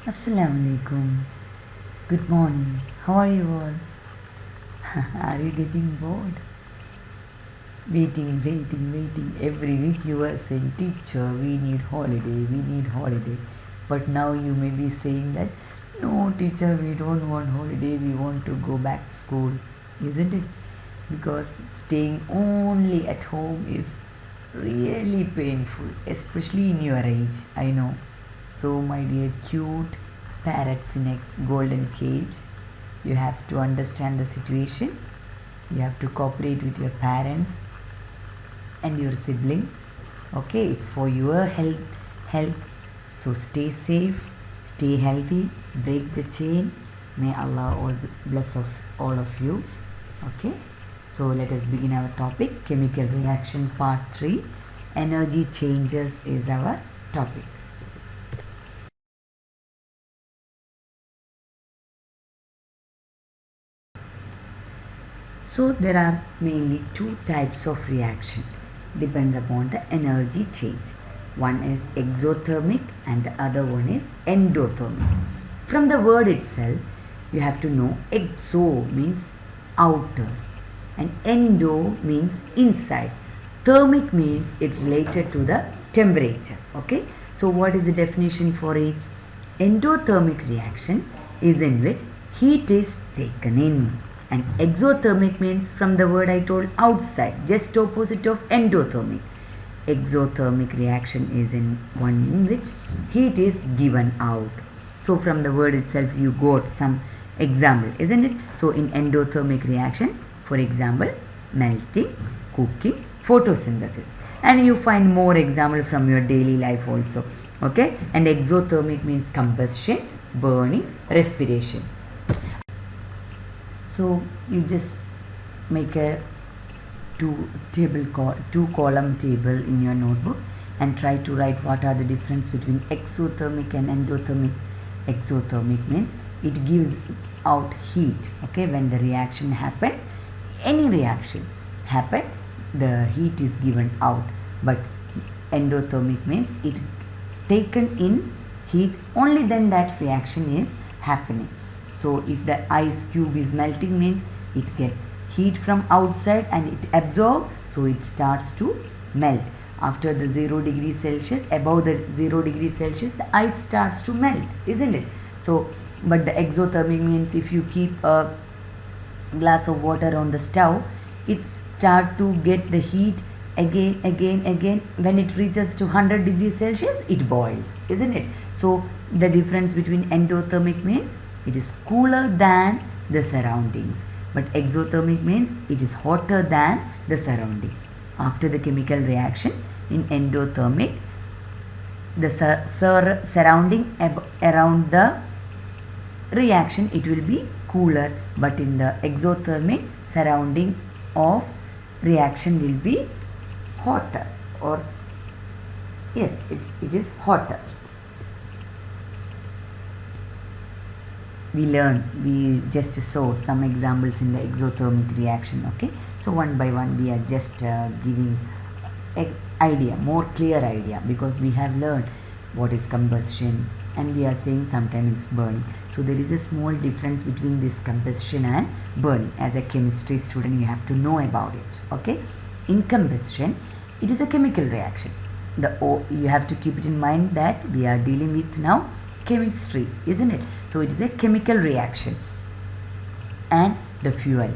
Assalamu alaikum. Good morning. How are you all? Are you getting bored? Waiting. Every week you are saying, teacher, we need holiday. But now you may be saying that, no, teacher, we don't want holiday, we want to go back to school. Isn't it? Because staying only at home is really painful, especially in your age, I know. So, my dear cute parrots in a golden cage, you have to understand the situation. You have to cooperate with your parents and your siblings. Okay, it's for your health. So stay safe, stay healthy, break the chain. May Allah all bless of all of you. Okay, so let us begin our topic. Chemical reaction part 3. Energy changes is our topic. So there are mainly two types of reaction, depends upon the energy change. One is exothermic and the other one is endothermic. From the word itself, you have to know exo means outer and endo means inside. Thermic means it related to the temperature. Okay, so what is the definition for each? Endothermic reaction is in which heat is taken in, and exothermic means from the word I told outside, just opposite of endothermic. Exothermic reaction is in one in which heat is given out. So from the word itself you got some example, isn't it? So in endothermic reaction, for example, melting, cooking, photosynthesis, and you find more example from your daily life also. Okay, and exothermic means combustion, burning, respiration. So you just make a two column table in your notebook and try to write what are the difference between exothermic and endothermic. Exothermic means it gives out heat. Okay, when the reaction happen, any reaction happen, the heat is given out. But endothermic means it taken in heat, only then that reaction is happening. So if the ice cube is melting means it gets heat from outside and it absorbs, so it starts to melt. After the 0 degrees Celsius, above the 0 degrees Celsius, the ice starts to melt, isn't it? So, but the exothermic means if you keep a glass of water on the stove, it start to get the heat again. When it reaches to 100 degrees Celsius, it boils, isn't it? So the difference between endothermic means it is cooler than the surroundings, but exothermic means it is hotter than the surrounding. After the chemical reaction in endothermic, the surrounding around the reaction it will be cooler, but in the exothermic, surrounding of reaction will be hotter, or yes, it is hotter. We just saw some examples in the exothermic reaction. Okay, so one by one we are just giving a idea, more clear idea, because we have learned what is combustion and we are saying sometimes it's burning. So there is a small difference between this combustion and burning. As a chemistry student you have to know about it. Okay, in combustion it is a chemical reaction. You have to keep it in mind that we are dealing with now chemistry, isn't it? So it is a chemical reaction, and the fuel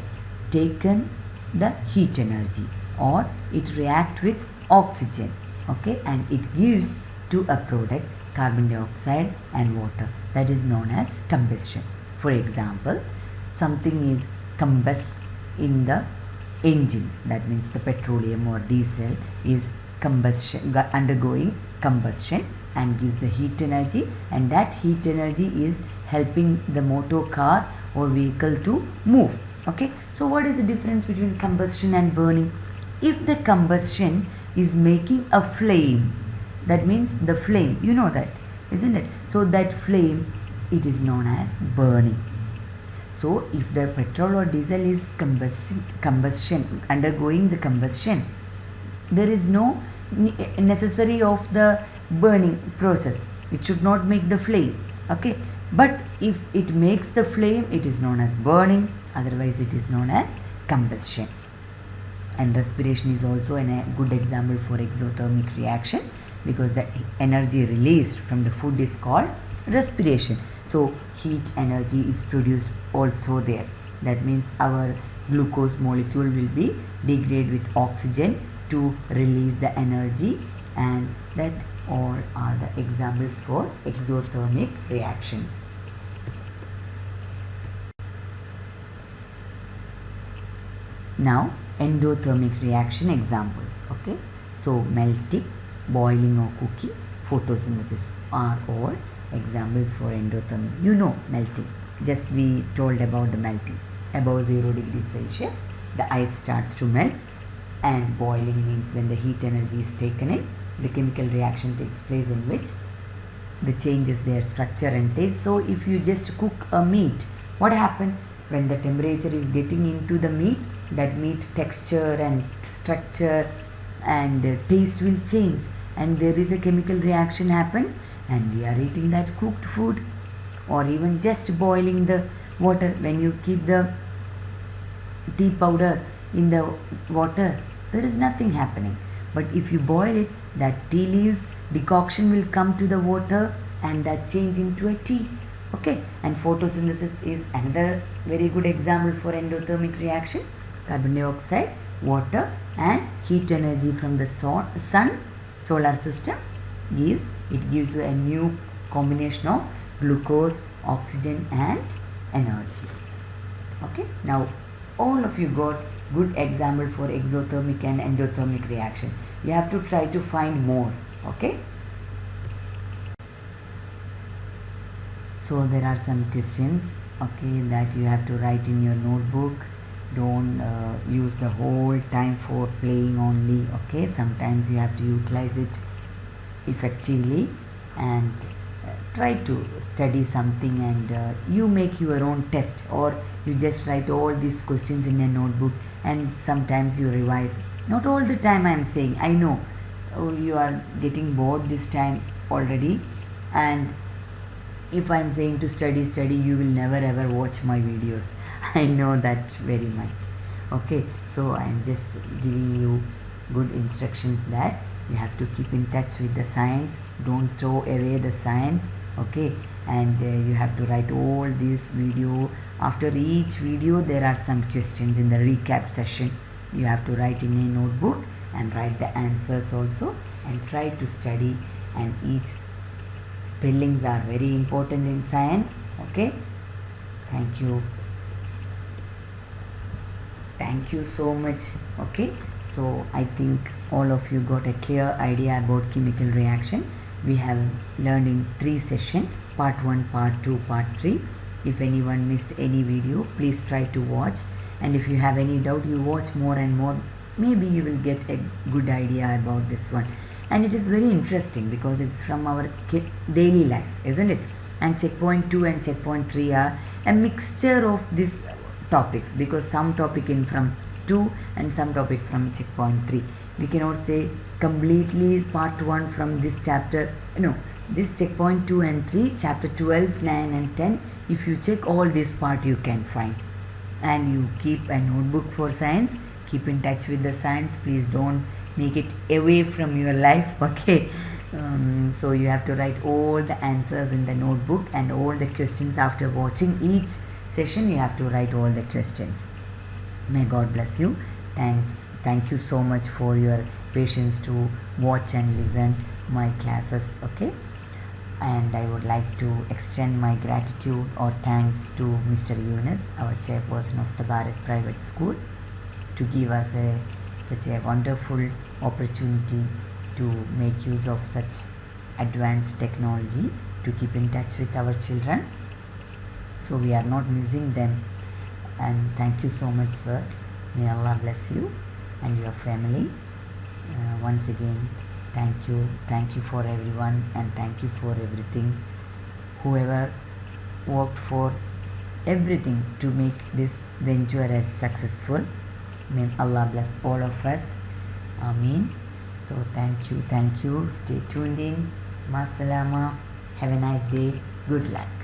taken the heat energy, or it react with oxygen. Okay, and it gives to a product carbon dioxide and water, that is known as combustion. For example, something is combust in the engines, that means the petroleum or diesel is combustion, undergoing combustion and gives the heat energy, and that heat energy is helping the motor car or vehicle to move. Okay, so what is the difference between combustion and burning? If the combustion is making a flame, that means the flame, you know that, isn't it? So that flame, it is known as burning. So if the petrol or diesel is combustion undergoing the combustion, there is no necessary of the burning process. It should not make the flame. Okay, but if it makes the flame, it is known as burning, otherwise it is known as combustion. And respiration is also a good example for exothermic reaction, because the energy released from the food is called respiration. So heat energy is produced also there. That means our glucose molecule will be degraded with oxygen to release the energy, and that all are the examples for exothermic reactions. Now endothermic reaction examples. Okay, so melting, boiling or cooking, photosynthesis are all examples for endothermic. You know melting, just we told about the melting. Above 0 degrees Celsius the ice starts to melt, and boiling means when the heat energy is taken in, the chemical reaction takes place in which the changes their structure and taste. So if you just cook a meat, what happens when the temperature is getting into the meat, that meat texture and structure and taste will change, and there is a chemical reaction happens, and we are eating that cooked food. Or even just boiling the water, when you keep the tea powder in the water, there is nothing happening. But if you boil it, that tea leaves decoction will come to the water, and that change into a tea. Okay, and photosynthesis is another very good example for endothermic reaction. Carbon dioxide, water and heat energy from the sun, solar system gives you a new combination of glucose, oxygen and energy. Okay, now all of you got good example for exothermic and endothermic reaction. You have to try to find more. Okay, so there are some questions, okay, that you have to write in your notebook. Don't use the whole time for playing only. Okay, sometimes you have to utilize it effectively, and try to study something, and you make your own test, or you just write all these questions in a notebook, and sometimes you revise. Not all the time I am saying, I know you are getting bored this time already, and if I am saying to study, you will never ever watch my videos. I know that very much. Okay, so I am just giving you good instructions that you have to keep in touch with the science. Don't throw away the science. Okay, and you have to write all this video. After each video there are some questions in the recap session. You have to write in a notebook and write the answers also, and try to study. And each spellings are very important in science. Okay, thank you so much. Okay, so I think all of you got a clear idea about chemical reaction. We have learned in 3 sessions, part 1, part 2, part 3. If anyone missed any video, please try to watch, and if you have any doubt, you watch more and more. Maybe you will get a good idea about this one. And it is very interesting because it's from our daily life, isn't it? And checkpoint 2 and checkpoint 3 are a mixture of these topics, because some topic in from 2 and some topic from checkpoint 3. We cannot say completely part 1 from this chapter. No, this checkpoint 2 and 3, chapter 12, 9 and 10, if you check all this part you can find. And you keep a notebook for science. Keep in touch with the science. Please don't make it away from your life. Okay, so you have to write all the answers in the notebook, and all the questions after watching each session. You have to write all the questions. May God bless you. Thank you so much for your patience to watch and listen my classes. Okay, and I would like to extend my gratitude or thanks to Mr. Yunus, our chairperson of Tabarak Private School, to give us such a wonderful opportunity to make use of such advanced technology to keep in touch with our children. So we are not missing them. And thank you so much, sir. May Allah bless you and your family. Once again, thank you for everyone, and thank you for everything. Whoever worked for everything to make this venture as successful, may Allah bless all of us. Ameen. So thank you. Stay tuned in. Ma salama. Have a nice day. Good luck.